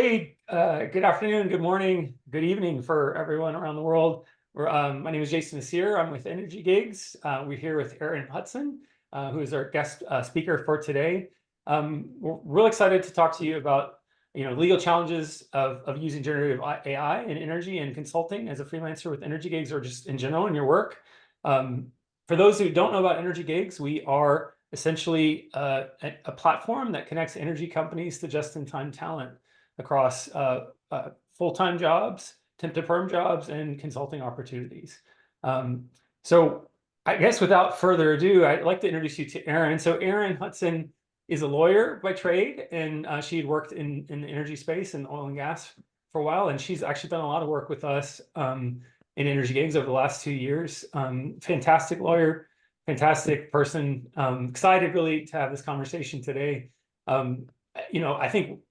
Hey, good afternoon, good morning, good evening for everyone around the world. My name is Jason Assir. I'm with EnergyGigs. We're here with Erin Hudson, who is our guest speaker for today. We're real excited to talk to you about legal challenges of using generative AI in energy and consulting as a freelancer with EnergyGigs, or just in general in your work. For those who don't know about EnergyGigs, we are essentially a platform that connects energy companies to just-in-time talent across full-time jobs, temp-to-perm jobs, and consulting opportunities. So I guess without further ado, I'd like to introduce you to Erin. So Erin Hudson is a lawyer by trade, and she had worked in the energy space and oil and gas for a while, and she's actually done a lot of work with us in EnergyGigs over the last 2 years. Fantastic lawyer, fantastic person. Excited really to have this conversation today. I think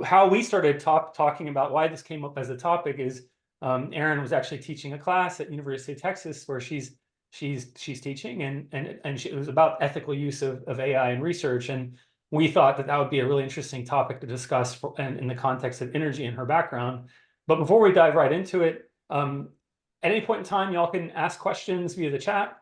how we started talking about why this came up as a topic is Erin was actually teaching a class at University of Texas where she's teaching, and it was about ethical use of AI in research, and we thought that would be a really interesting topic to discuss in the context of energy and her background. But before we dive right into it, at any point in time, y'all can ask questions via the chat.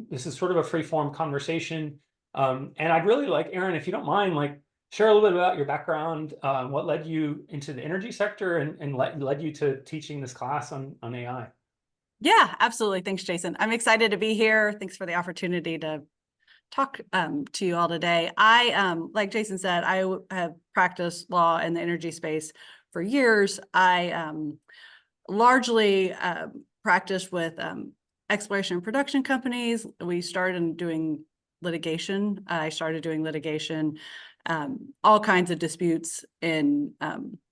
This is sort of a free-form conversation, and I'd really like, Erin, if you don't mind, share a little bit about your background, what led you into the energy sector, and led you to teaching this class on AI. Yeah, absolutely. Thanks, Jason. I'm excited to be here. Thanks for the opportunity to talk to you all today. Like Jason said, I have practiced law in the energy space for years. I largely practiced with exploration and production companies. We started doing litigation. I started doing litigation, all kinds of disputes in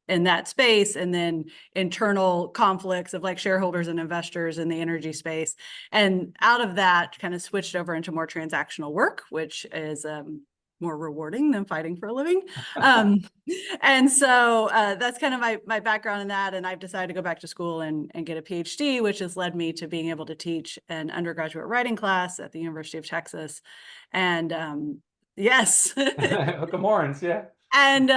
that space, and then internal conflicts of shareholders and investors in the energy space. And out of that, kind of switched over into more transactional work, which is more rewarding than fighting for a living. And so that's kind of my background in that. And I've decided to go back to school and get a PhD, which has led me to being able to teach an undergraduate writing class at the University of Texas. And yes. Hook 'em horns, yeah. And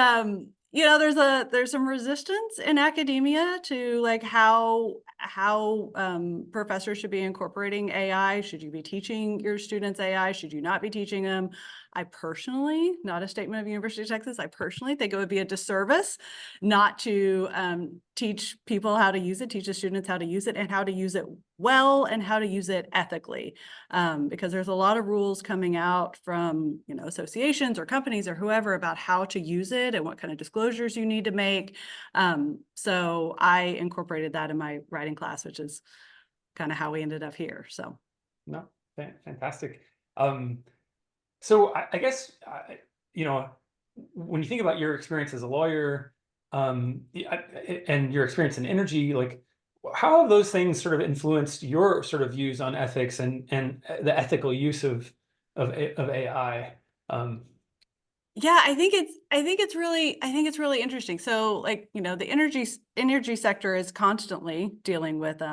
there's some resistance in academia to how professors should be incorporating AI. Should you be teaching your students AI? Should you not be teaching them? I personally, not a statement of University of Texas, I personally think it would be a disservice not to teach people how to use it, teach the students how to use it, and how to use it well, and how to use it ethically, because there's a lot of rules coming out from associations or companies or whoever about how to use it and what kind of disclosures you need to make. So I incorporated that in my writing class, which is kind of how we ended up here. So No, fantastic. So I guess when you think about your experience as a lawyer, and your experience in energy, how have those things sort of influenced your sort of views on ethics and the ethical use of AI? Yeah, I think it's really interesting. So the energy sector is constantly dealing with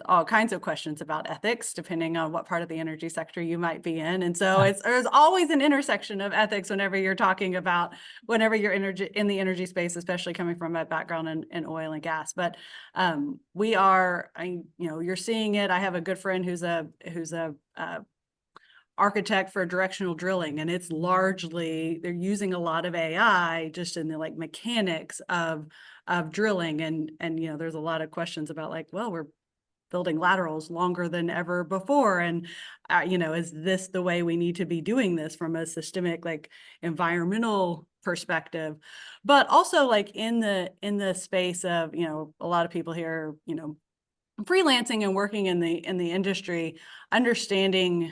all kinds of questions about ethics, depending on what part of the energy sector you might be in. And so there's always an intersection of ethics whenever you're in the energy space, especially coming from a background in oil and gas. But you're seeing it. I have a good friend who's a architect for directional drilling, and it's largely, they're using a lot of AI just in the mechanics of drilling. And there's a lot of questions about we're building laterals longer than ever before. And, is this the way we need to be doing this from a systemic, environmental perspective? But also in the space of, a lot of people here, freelancing and working in the industry, understanding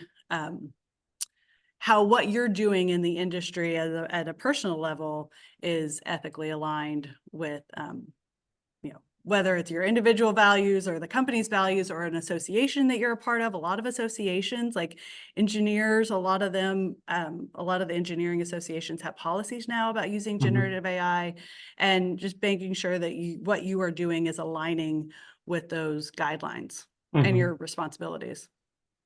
how what you're doing in the industry at a personal level is ethically aligned with, whether it's your individual values or the company's values or an association that you're a part of. A lot of associations, like engineers, a lot of the engineering associations have policies now about using generative AI, and just making sure that what you are doing is aligning with those guidelines and your responsibilities.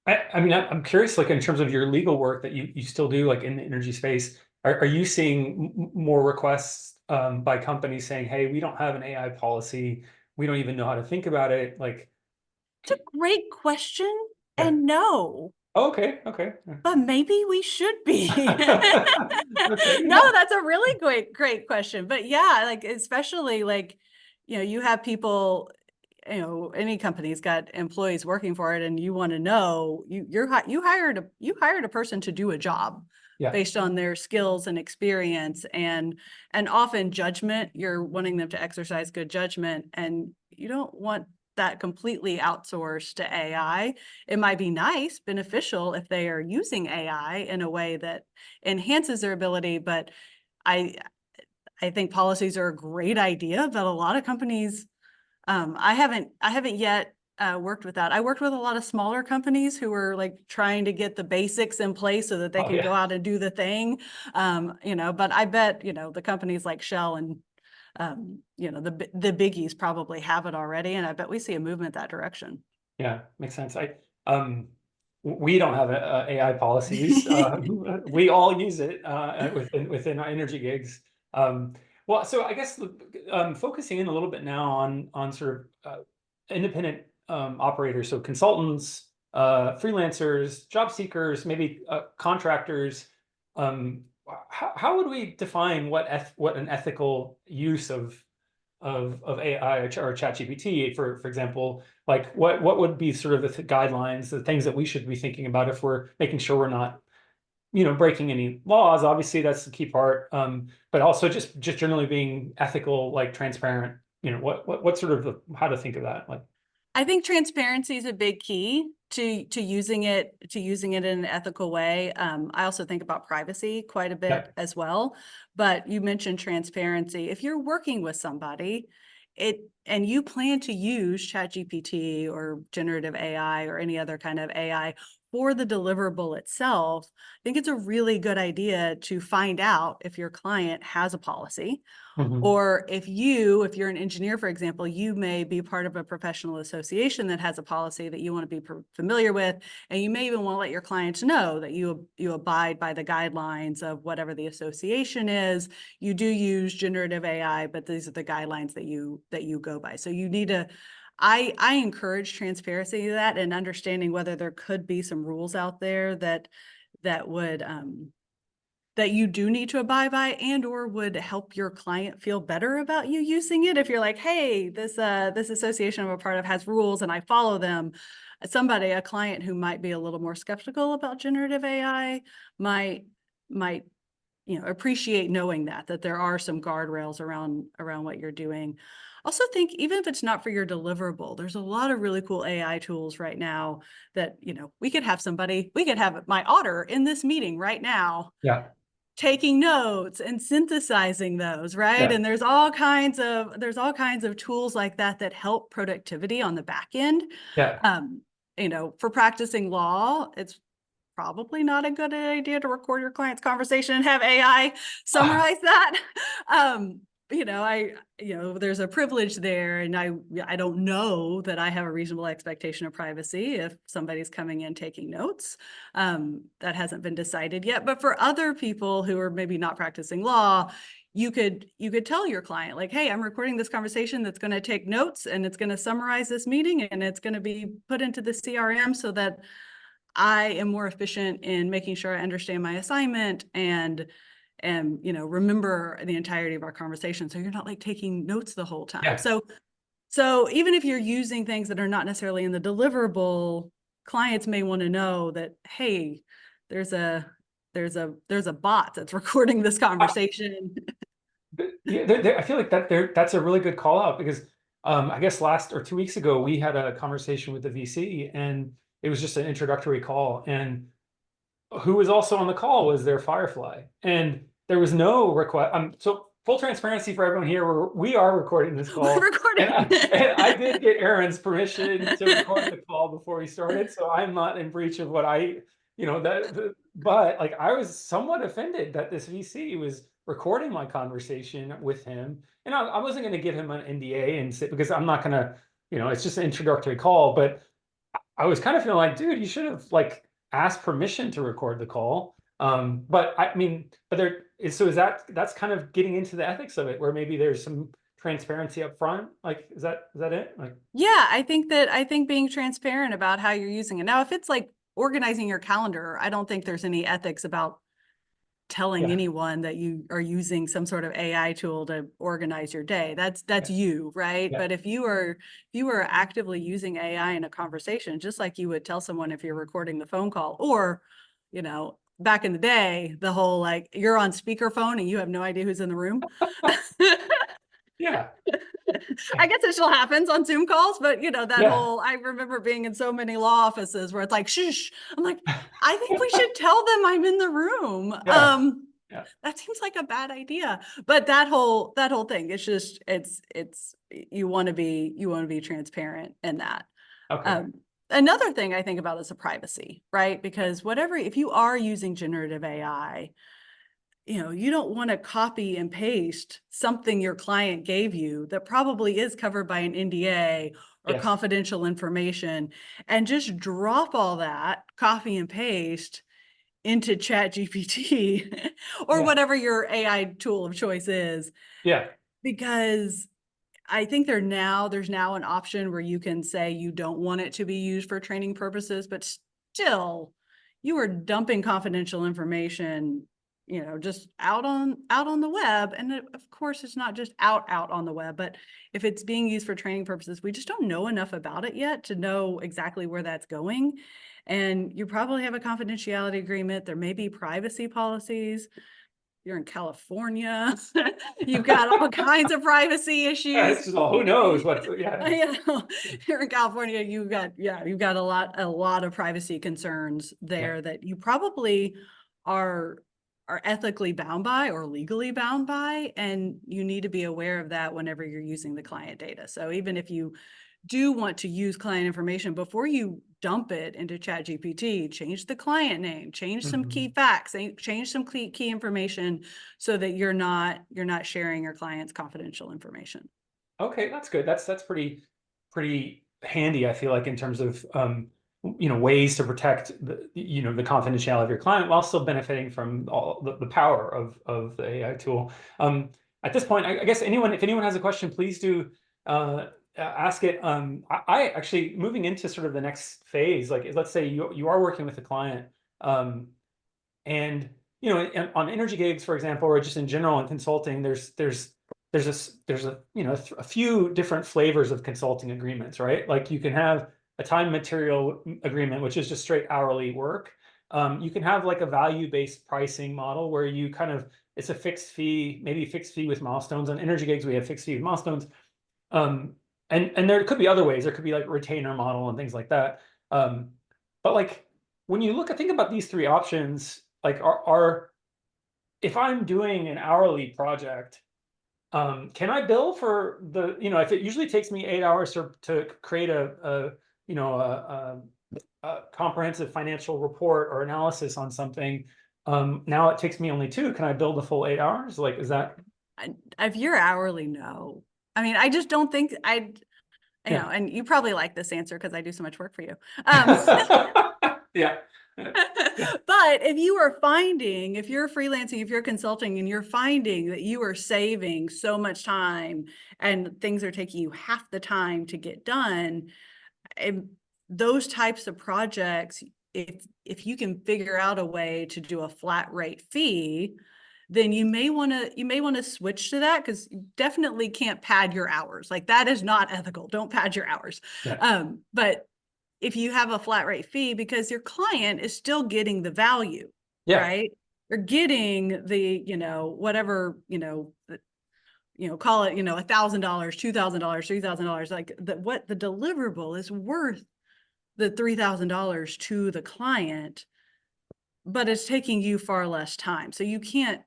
I mean, I'm curious, in terms of your legal work that you still do, in the energy space, are you seeing more requests by companies saying, "Hey, we don't have an AI policy. We don't even know how to think about it." Like, It's a great question, yeah. and no, Oh, okay. Okay. but maybe we should be. Okay. No, Yeah. that's a really great question. But yeah, like especially like, you have people, any company's got employees working for it, and you want to know you hired a person to do a job Yeah. based on their skills and experience and often judgment. You're wanting them to exercise good judgment, and you don't want that completely outsourced to AI. It might be nice, beneficial if they are using AI in a way that enhances their ability, but I I think policies are a great idea, but a lot of companies, I haven't yet worked with that. I worked with a lot of smaller companies who were like trying to get the basics in place so that they Oh, could yeah. go out and do the thing. But I bet, the companies like Shell and the biggies probably have it already, and I bet we see a movement that direction. Yeah, makes sense. We don't have AI policies. We all use it within our energy gigs. Well, so I guess focusing in a little bit now on sort of independent operators, so consultants, freelancers, job seekers, maybe contractors. How would we define what an ethical use of AI or ChatGPT, for example, like what would be sort of the guidelines, the things that we should be thinking about if we're making sure we're not, breaking any laws? Obviously, that's the key part. But also just generally being ethical, like transparent. What sort of how to think of that? Like, I think transparency is a big key to using it in an ethical way. I also think about privacy quite a yeah. bit as well. But you mentioned transparency. If you're working with somebody, and you plan to use ChatGPT or generative AI or any other kind of AI for the deliverable itself, I think it's a really good idea to find out if your client has a policy. Mhm. Or if you're an engineer, for example, you may be part of a professional association that has a policy that you want to be familiar with, and you may even want to let your clients know that you abide by the guidelines of whatever the association is. You do use generative AI, but these are the guidelines that you go by. So you need to. I encourage transparency to that and understanding whether there could be some rules out there that would that you do need to abide by and or would help your client feel better about you using it. If you're like, hey, this association I'm a part of has rules and I follow them, a client who might be a little more skeptical about generative AI might appreciate knowing that there are some guardrails around what you're doing. Also think, even if it's not for your deliverable, there's a lot of really cool AI tools right now that, we could have my auditor in this meeting right now Yeah. taking notes and synthesizing those, right? Yeah. And there's all kinds of tools like that that help productivity on the back end. Yeah. For practicing law, it's probably not a good idea to record your client's conversation and have AI summarize that. Um, there's a privilege there, and I don't know that I have a reasonable expectation of privacy if somebody's coming in taking notes. That hasn't been decided yet. But for other people who are maybe not practicing law, you could tell your client, like, hey, I'm recording this conversation that's going to take notes and it's going to summarize this meeting and it's going to be put into the CRM so that I am more efficient in making sure I understand my assignment and remember the entirety of our conversation. So you're not like taking notes the whole time. Yeah. So even if you're using things that are not necessarily in the deliverable, clients may want to know that, hey, there's a bot that's recording this conversation. Yeah, I feel like that's a really good call out because I guess last or 2 weeks ago we had a conversation with the VC and it was just an introductory call, and who was also on the call was their Firefly, and there was no request. So full transparency for everyone here, we are recording this We're call, and recording. I did get Erin's permission to record the call before we started, so I'm not in breach of what but like I was somewhat offended that this VC was recording my conversation with him, and I wasn't going to give him an NDA and sit because I'm not going to, it's just an introductory call, but I was kind of feeling like, dude, you should have like asked permission to record the call. But I mean, so that's kind of getting into the ethics of it, where maybe there's some transparency up front. Like, is that it? Like, Yeah, I think being transparent about how you're using it. Now, if it's like organizing your calendar, I don't think there's any ethics about telling yeah, anyone that you are using some sort of AI tool to organize your day. That's yeah, you, right? yeah, But if you are actively using AI in a conversation, just like you would tell someone if you're recording the phone call, or, back in the day, the whole like you're on speakerphone and you have no idea who's in the room. yeah, I guess it still happens on Zoom calls, but that yeah, whole, I remember being in so many law offices where it's like, shush. I'm like, I think we should tell them I'm in the room. yeah, yeah. That seems like a bad idea. But that whole thing, it's you want to be transparent in that. Okay. Um, Another thing I think about is the privacy, right? Because if you are using generative AI, you don't want to copy and paste something your client gave you that probably is covered by an NDA or Yes. confidential information, and just drop all that, copy and paste into Chat GPT or Yeah. whatever your AI tool of choice is. Yeah. Because I think there's now an option where you can say you don't want it to be used for training purposes, but still you are dumping confidential information, just out on the web. And of course it's not just out on the web, but if it's being used for training purposes, we just don't know enough about it yet to know exactly where that's going. And you probably have a confidentiality agreement. There may be privacy policies. You're in California. You've got all kinds of privacy Yeah, issues. it's just all, who knows what, yeah. You're in California, you've got a lot of privacy concerns Yeah. there that you probably are are ethically bound by or legally bound by, and you need to be aware of that whenever you're using the client data. So even if you do want to use client information, before you dump it into ChatGPT, change the client name, change some key Mhm. facts, change some key information so that you're not sharing your client's confidential information. Okay, that's good. That's pretty handy, I feel like, in terms of ways to protect the confidentiality of your client while still benefiting from all the power of the AI tool. At this point, I guess if anyone has a question, please do ask it. I actually, moving into sort of the next phase, like let's say you are working with a client, and on EnergyGigs, for example, or just in general in consulting, there's a few different flavors of consulting agreements, right? Like you can have a time material agreement, which is just straight hourly work. You can have like a value-based pricing model where it's a fixed fee, maybe fixed fee with milestones. On EnergyGigs, we have fixed fee with milestones. And there could be other ways. There could be like retainer model and things like that. But like when you think about these three options, like if I'm doing an hourly project, can I bill for if it usually takes me 8 hours to create a comprehensive financial report or analysis on something, now it takes me only 2. Can I bill the full 8 hours? Like, is that? If you're hourly, no. I mean, I just don't think Yeah. and you probably like this answer because I do so much work for you. Um, Yeah. Yeah. But if you're freelancing, if you're consulting and you're finding that you are saving so much time and things are taking you half the time to get done, and those types of projects, if you can figure out a way to do a flat rate fee, then you may want to switch to that, because you definitely can't pad your hours. Like, that is not ethical. Don't pad your hours. Yeah. But if you have a flat rate fee, because your client is still getting the value, Yeah. right? They're getting the, whatever, call it, $1,000, $2,000, $3,000, like what the deliverable is worth the $3,000 to the client, but it's taking you far less time. So you can't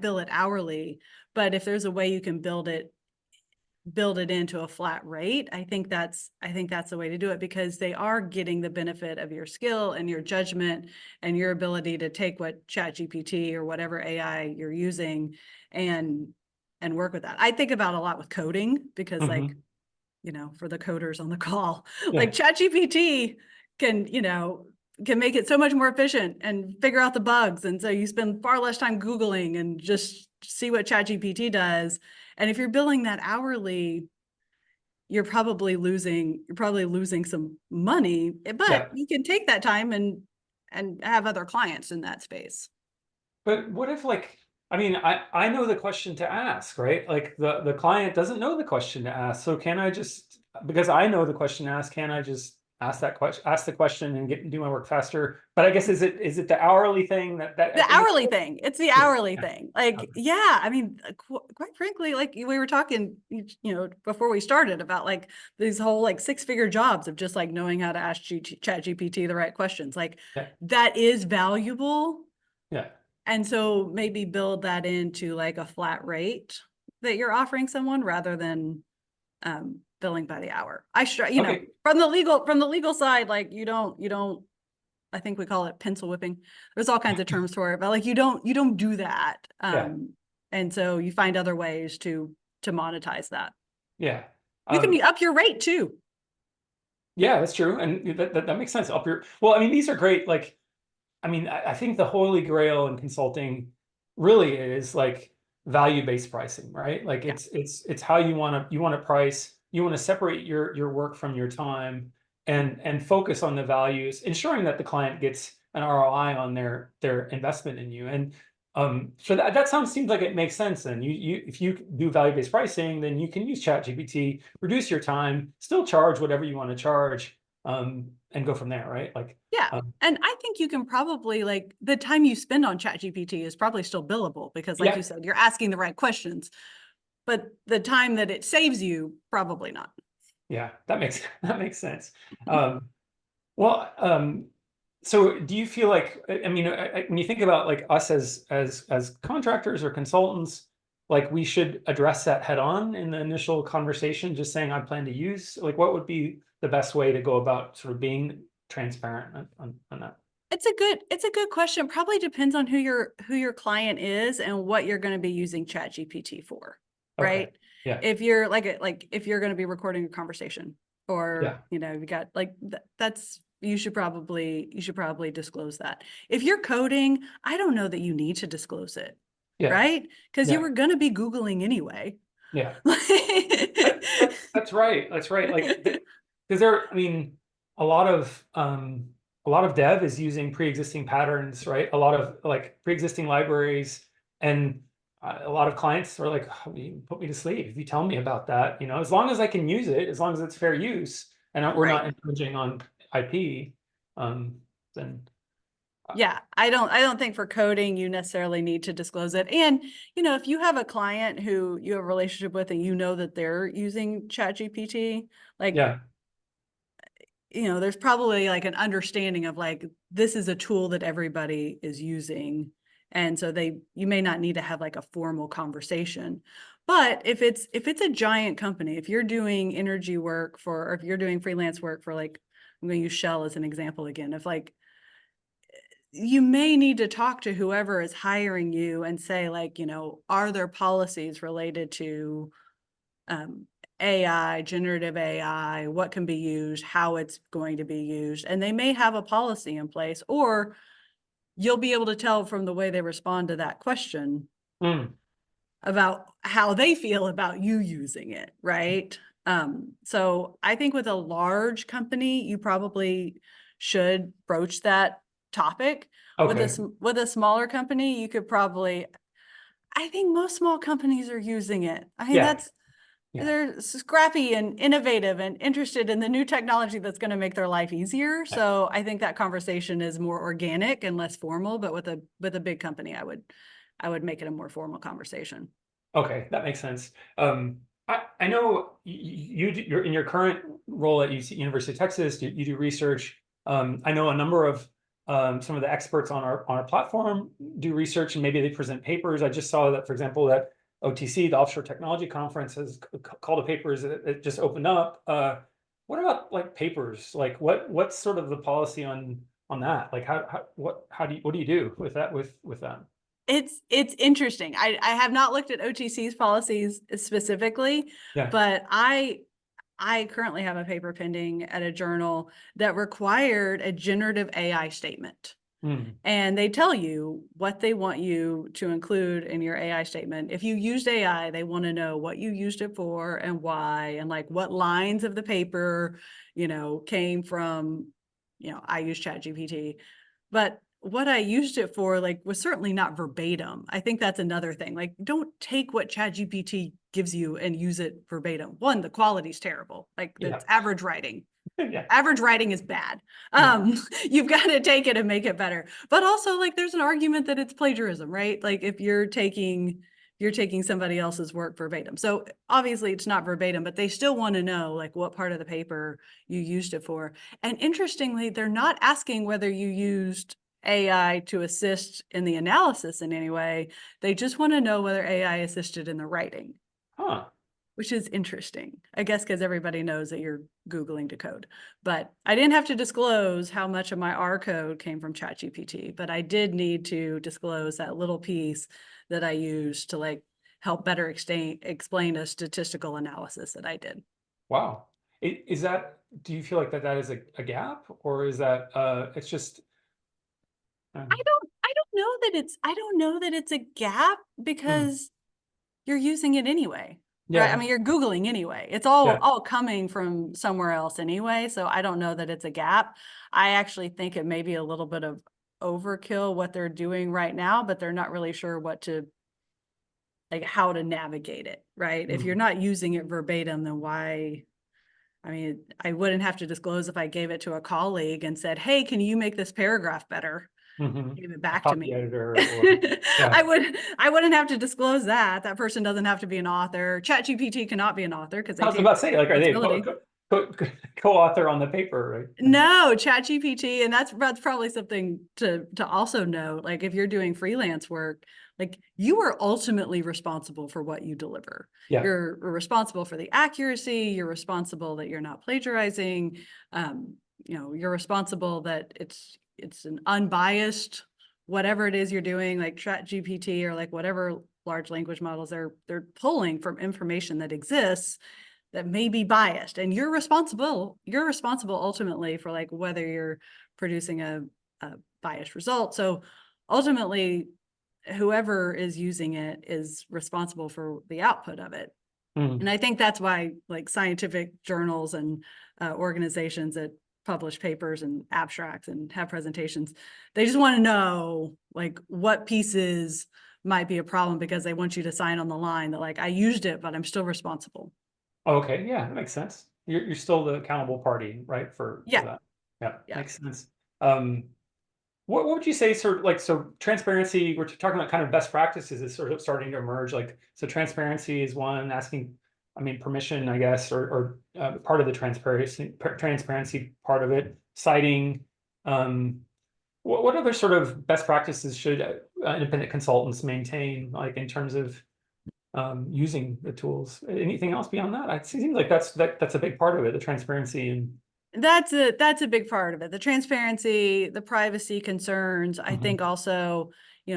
bill it hourly, but if there's a way you can build it into a flat rate, I think that's the way to do it, because they are getting the benefit of your skill and your judgment and your ability to take what ChatGPT or whatever AI you're using and work with that. I think about a lot with coding, because Hmm. for the coders on the call, Yeah. like ChatGPT can, can make it so much more efficient and figure out the bugs. And so you spend far less time Googling and just see what ChatGPT does. And if you're billing that hourly, you're probably losing some money, but Yeah. you can take that time and have other clients in that space. But what if, like, I mean, I know the question to ask, right? Like the client doesn't know the question to ask. So can I just, because I know the question to ask, can I just ask the question and do my work faster? But I guess is it the hourly thing that The hourly thing. It's the hourly yeah. thing. Like, Okay. yeah, I mean, quite frankly, like we were talking, before we started about like these whole like 6-figure jobs of just like knowing how to ask ChatGPT the right questions. Like Yeah. that is valuable. Yeah. And so maybe build that into like a flat rate that you're offering someone rather than billing by the hour. Okay. From the legal side, like you don't, I think we call it pencil whipping. There's all kinds of terms for it, but like you don't do that. Yeah. And so you find other ways to monetize that. Yeah. You can up your rate too. Yeah, that's true. And that makes sense. Well, I mean, these are great. Like, I mean, I think the holy grail in consulting really is like value-based pricing, right? Like Yeah. it's how you want to price, you want to separate your work from your time and focus on the values, ensuring that the client gets an ROI on their investment in you. And so that seems like it makes sense. Then if you do value-based pricing, then you can use ChatGPT, reduce your time, still charge whatever you want to charge, and go from there, right? Like, Yeah. And I think you can probably like the time you spend on ChatGPT is probably still billable because like yeah. you said, you're asking the right questions, but the time that it saves you, probably not. Yeah, that makes sense. Well, so do you feel like, I mean, when you think about like us as contractors or consultants, like we should address that head on in the initial conversation, just saying I plan to use, like what would be the best way to go about sort of being transparent on that? It's a good question. Probably depends on who your client is and what you're going to be using ChatGPT for, Okay. right? Yeah. If you're if you're going to be recording a conversation or, Yeah. you got like that's you should probably disclose that. If you're coding, I don't know that you need to disclose it, Yeah. right? Because you Yeah. were going to be Googling anyway. Yeah. That's right. That's right. Like, because I mean, a lot of dev is using pre-existing patterns, right? A lot of like pre-existing libraries, and a lot of clients are like, oh, you put me to sleep if you tell me about that. As long as I can use it, as long as it's fair use, and we're Right. not infringing on IP, then Yeah, I don't think for coding you necessarily need to disclose it. And, if you have a client who you have a relationship with and you know that they're using ChatGPT, like, yeah, there's probably like an understanding of like this is a tool that everybody is using. And so you may not need to have like a formal conversation. But if it's a giant company, if you're doing energy work or if you're doing freelance work for like, I'm going to use Shell as an example again, if like you may need to talk to whoever is hiring you and say like, are there policies related to AI, generative AI, what can be used, how it's going to be used. And they may have a policy in place, or you'll be able to tell from the way they respond to that question mm, about how they feel about you using it, right? So I think with a large company, you probably should broach that topic. okay, With a smaller company, you could probably, I think most small companies are using it. I mean, yeah, yeah, they're scrappy and innovative and interested in the new technology that's going to make their life easier. yeah. So I think that conversation is more organic and less formal, but with a big company, I would make it a more formal conversation. Okay, that makes sense. I know you're in your current role at University of Texas. You do research. I know a number of some of the experts on our platform do research, and maybe they present papers. I just saw that, for example, that OTC, the Offshore Technology Conference, has called a papers that it just opened up. What about like papers? Like what's sort of the policy on that? Like what do you do with that with that? It's interesting. I have not looked at OTC's policies specifically, Yeah. but I I currently have a paper pending at a journal that required a generative AI statement. Mm. And they tell you what they want you to include in your AI statement. If you used AI, they want to know what you used it for and why, and like what lines of the paper, came from, I use ChatGPT, but what I used it for, like, was certainly not verbatim. I think that's another thing. Like, don't take what ChatGPT gives you and use it verbatim. One, the quality's terrible. Like, Yeah. that's average writing. Yeah. Average writing is bad. Yeah. You've got to take it and make it better. But also, like, there's an argument that it's plagiarism, right? Like, if you're taking somebody else's work verbatim. So obviously it's not verbatim, but they still want to know like what part of the paper you used it for. And interestingly, they're not asking whether you used AI to assist in the analysis in any way. They just want to know whether AI assisted in the writing. Huh. Which is interesting, I guess, because everybody knows that you're Googling to code. But I didn't have to disclose how much of my R code came from ChatGPT, but I did need to disclose that little piece that I used to like help better explain a statistical analysis that I did. Wow. Is that, do you feel like that is a gap, or is that it's just um, I don't know that it's a gap mm, because you're using it anyway, right? I yeah, mean, you're Googling anyway. It's yeah. all coming from somewhere else anyway. So I don't know that it's a gap. I actually think it may be a little bit of overkill what they're doing right now, but they're not really sure like how to navigate it, right? If you're Mm, not using it verbatim, then why? I mean, I wouldn't have to disclose if I gave it to a colleague and said, hey, can you make this paragraph better? mm-hmm. Give it A back to copy me. editor, or yeah. I wouldn't have to disclose that. That person doesn't have to be an author. ChatGPT cannot be an author because I they was take about to say, like, are they responsibility. co-author on the paper, right? Yeah. No, ChatGPT, and that's probably something to also note. Like if you're doing freelance work, like you are ultimately responsible for what you deliver. Yeah. You're responsible for the accuracy. You're responsible that you're not plagiarizing. You're responsible that it's an unbiased whatever it is you're doing, like ChatGPT or like whatever large language models they're pulling from information that exists that may be biased, and you're responsible ultimately for like whether you're producing a biased result. So ultimately whoever is using it is responsible for the output of it. Mm, And I think that's why like scientific journals and organizations that publish papers and abstracts and have presentations, they just want to know like what pieces might be a problem because they want you to sign on the line that like I used it, but I'm still responsible. okay, yeah, that makes sense. You're still the accountable party, right, for Yeah. that. Yeah, Yeah. makes sense. Um, what would you say, sort of like, so transparency, we're talking about kind of best practices is sort of starting to emerge. Like, so transparency is one, asking, I mean, permission, I guess, or part of the transparency part of it, citing. Um, what other sort of best practices should independent consultants maintain, like in terms of using the tools? Anything else beyond that? It seems like that's a big part of it, the transparency and. That's a big part of it. The transparency, the privacy concerns. I Mhm. think also,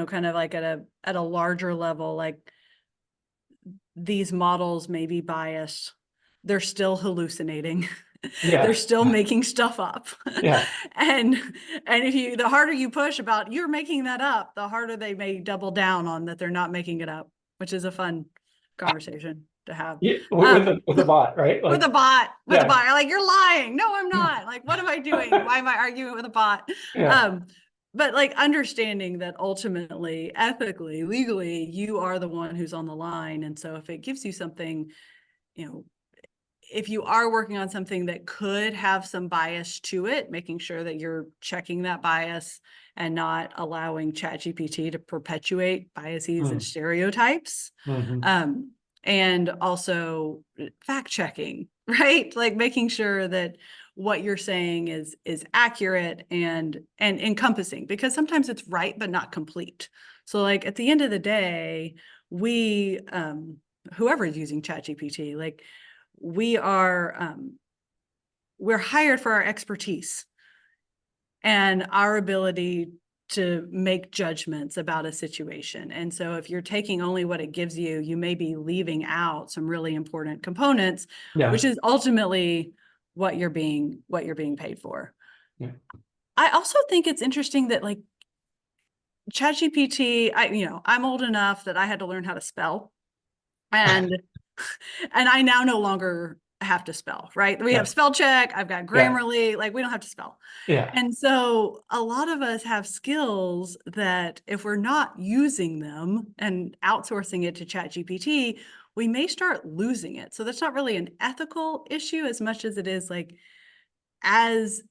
kind of like at a larger level, like these models may be biased. They're still hallucinating. They're Yeah, still making stuff up. yeah. and if the harder you push about you're making that up, the harder they may double down on that they're not making it up, which is a fun conversation to have. Yeah, Um, with a bot, right? with Like, a bot, yeah, like you're lying. No, I'm not. Like, what am I doing? Why am I arguing with a bot? yeah. Um, but like understanding that ultimately, ethically, legally, you are the one who's on the line. And so if it gives you something, you know, if you are working on something that could have some bias to it, making sure that you're checking that bias and not allowing ChatGPT to perpetuate biases and Mm, stereotypes. mhm. Um, and also fact checking, right? Like making sure that what you're saying is accurate and encompassing, because sometimes it's right but not complete. So like at the end of the day, we whoever's using ChatGPT, like we are we're hired for our expertise and our ability to make judgments about a situation. And so if you're taking only what it gives you, you may be leaving out some really important components, Yeah. which is ultimately what you're being paid for. Yeah. I also think it's interesting that like ChatGPT, I'm old enough that I had to learn how to spell. And I now no longer have to spell, right? We have spell check, I've got Grammarly, like we don't have to spell. Yeah. And so a lot of us have skills that if we're not using them and outsourcing it to ChatGPT, we may start losing it. So that's not really an ethical issue as much as it is like as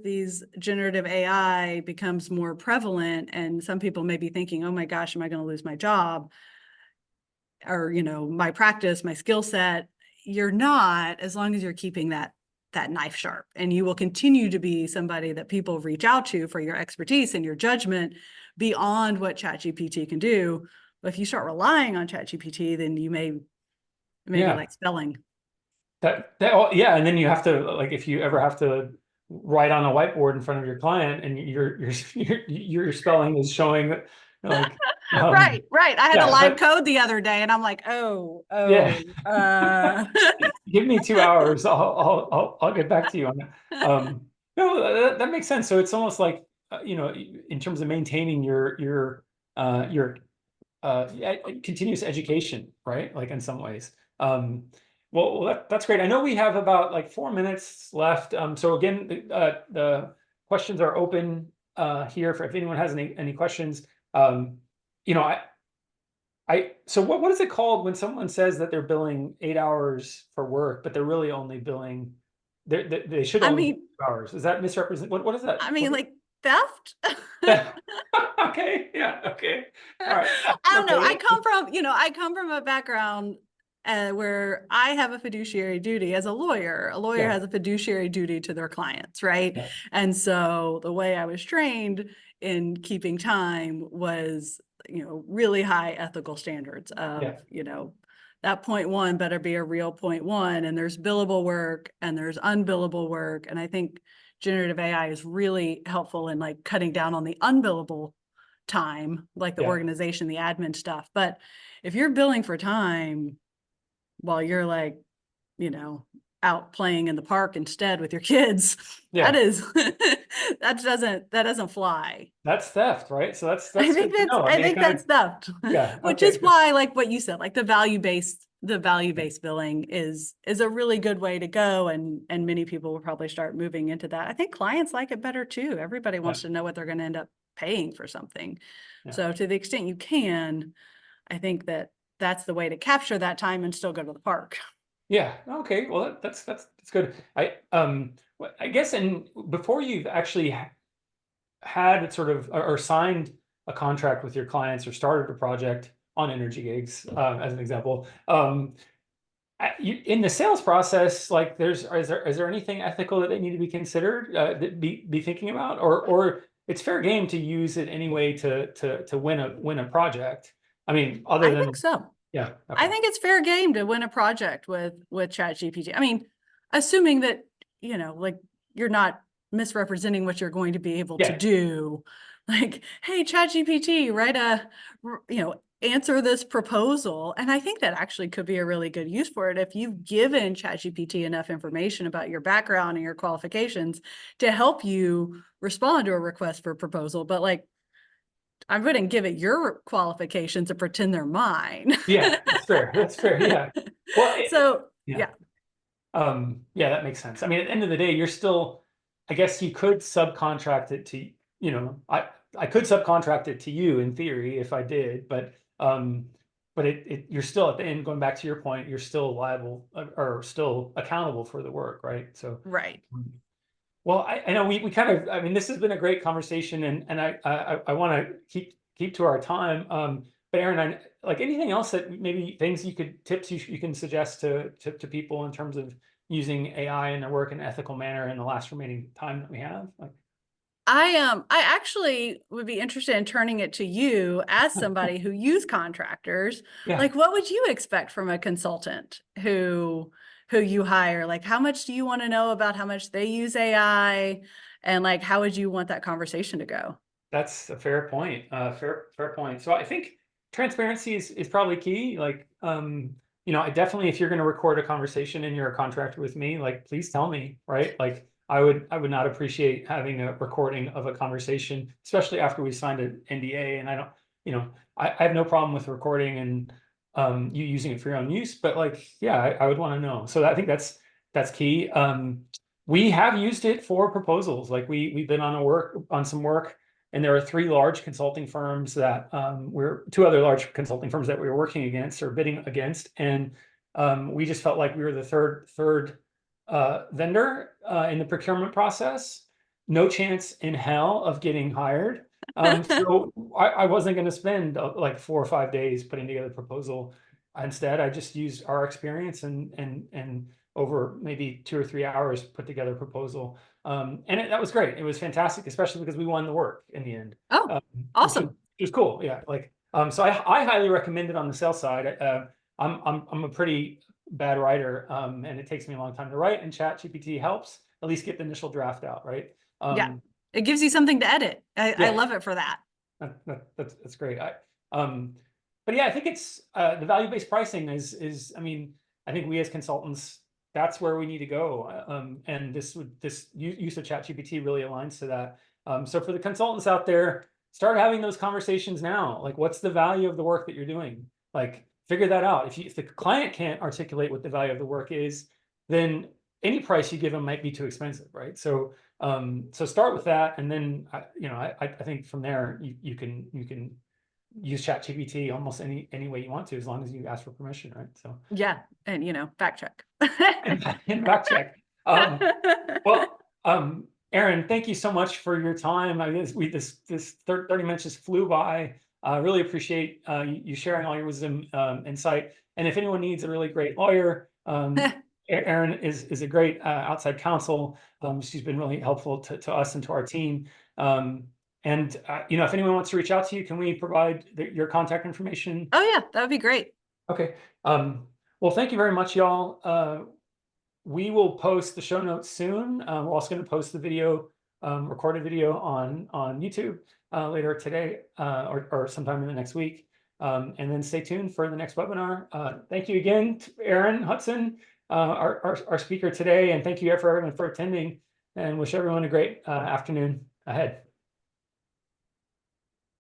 these generative AI becomes more prevalent and some people may be thinking, oh my gosh, am I going to lose my job? Or, my practice, my skill set, you're not, as long as you're keeping that knife sharp, and you will continue to be somebody that people reach out to for your expertise and your judgment beyond what ChatGPT can do. But if you start relying on ChatGPT, then you may be like spelling. Yeah. And then you have to, like, if you ever have to write on a whiteboard in front of your client and your spelling is showing that, like, Right. I had to yeah, live code the other day and I'm like, yeah. Give me 2 hours. I'll get back to you on that. No, that makes sense. So it's almost like, in terms of maintaining your continuous education, right? Like in some ways. Well, that's great. I know we have about like 4 minutes left. So again, the questions are open here for if anyone has any questions. You know, so what is it called when someone says that they're billing 8 hours for work, but they're really only billing, they should only bill 2 hours? Is that misrepresent? What is that? like theft. Okay. Yeah. Okay. All right. I don't know. Okay. I come from a background where I have a fiduciary duty as a lawyer. A lawyer Yeah. has a fiduciary duty to their clients, right? Yeah. And so the way I was trained in keeping time was, really high ethical standards of, Yeah. that point one better be a real point one, and there's billable work and there's unbillable work. And I think generative AI is really helpful in like cutting down on the unbillable time, like the Yeah. organization, the admin stuff. But if you're billing for time while you're like, out playing in the park instead with your kids, Yeah. that doesn't fly. That's theft, right? So that's I good think to know. I mean, it kind of, that's theft. yeah. Which Okay. is why, like what you said, like the value-based billing is a really good way to go. And many people will probably start moving into that. I think clients like it better too. Everybody wants to know what they're going to end up paying for something. Yeah. So to the extent you can, I think that's the way to capture that time and still go to the park. Yeah. Okay. Well, that's good. I guess, and before you've actually had sort of or signed a contract with your clients or started a project on EnergyGigs, as an example, in the sales process, like, is there anything ethical that they need to be considered, that be thinking about, or it's fair game to use it anyway to win a project? I mean, other I than, think so. yeah. I Okay. think it's fair game to win a project with ChatGPT. I mean, assuming that, like you're not misrepresenting what you're going to be able to Yeah. do. Like, hey, ChatGPT, answer this proposal. And I think that actually could be a really good use for it if you've given ChatGPT enough information about your background and your qualifications to help you respond to a request for proposal. But like, I wouldn't give it your qualifications and pretend they're mine. Yeah, that's fair. That's fair. Yeah. Well, So yeah. yeah, Yeah, that makes sense. I mean, at the end of the day, you're still, I guess you could subcontract it to, I could subcontract it to you in theory if I did, but you're still at the end, going back to your point, you're still liable, or still accountable for the work, right? So, right. well, I know we kind of, I mean, this has been a great conversation, and I want to keep to our time. But Erin, like, anything else that maybe tips you can suggest to people in terms of using AI in their work in an ethical manner in the last remaining time that we have? Like, I actually would be interested in turning it to you as somebody who use contractors. yeah. Like, what would you expect from a consultant who you hire? Like, how much do you want to know about how much they use AI? And like, how would you want that conversation to go? That's a fair point. Fair point. So I think transparency is probably key. Like, I definitely, if you're going to record a conversation and you're a contractor with me, like, please tell me, right? Like, I would not appreciate having a recording of a conversation, especially after we signed an NDA. And I don't, I have no problem with recording and you using it for your own use, but like, yeah, I would want to know. So I think that's key. We have used it for proposals. Like we've been on some work. And there are three large consulting firms that two other large consulting firms that we were working against or bidding against. And we just felt like we were the third vendor in the procurement process. No chance in hell of getting hired. So I wasn't going to spend like 4 or 5 days putting together a proposal. Instead, I just used our experience and over maybe 2 or 3 hours put together a proposal. And that was great. It was fantastic, especially because we won the work in the end. Oh, Which awesome. was cool. Yeah. Like, so I highly recommend it on the sales side. I'm a pretty bad writer, and it takes me a long time to write, and ChatGPT helps at least get the initial draft out, right? Yeah. It gives you something to edit. I Yeah. love it for that. That's great. But yeah, I think it's the value-based pricing is, I mean, I think we as consultants, that's where we need to go. And this use of ChatGPT really aligns to that. So for the consultants out there, start having those conversations now. Like, what's the value of the work that you're doing? Like, figure that out. If the client can't articulate what the value of the work is, then any price you give them might be too expensive, right? So start with that, and then I think from there you can use ChatGPT almost any way you want to, as long as you ask for permission, right? So yeah, and fact check. and fact check. Well, Erin, thank you so much for your time. I guess this 30 minutes just flew by. I really appreciate you sharing all your wisdom, insight. And if anyone needs a really great lawyer, Erin is a great outside counsel. She's been really helpful to us and to our team. And if anyone wants to reach out to you, can we provide your contact information? Oh yeah, that would be great. Okay. Well, thank you very much, y'all. We will post the show notes soon. We're also going to post the video, recorded video on YouTube later today or sometime in the next week. And then stay tuned for the next webinar. Thank you again to Erin Hudson, our speaker today. And thank you for everyone for attending, and wish everyone a great afternoon ahead.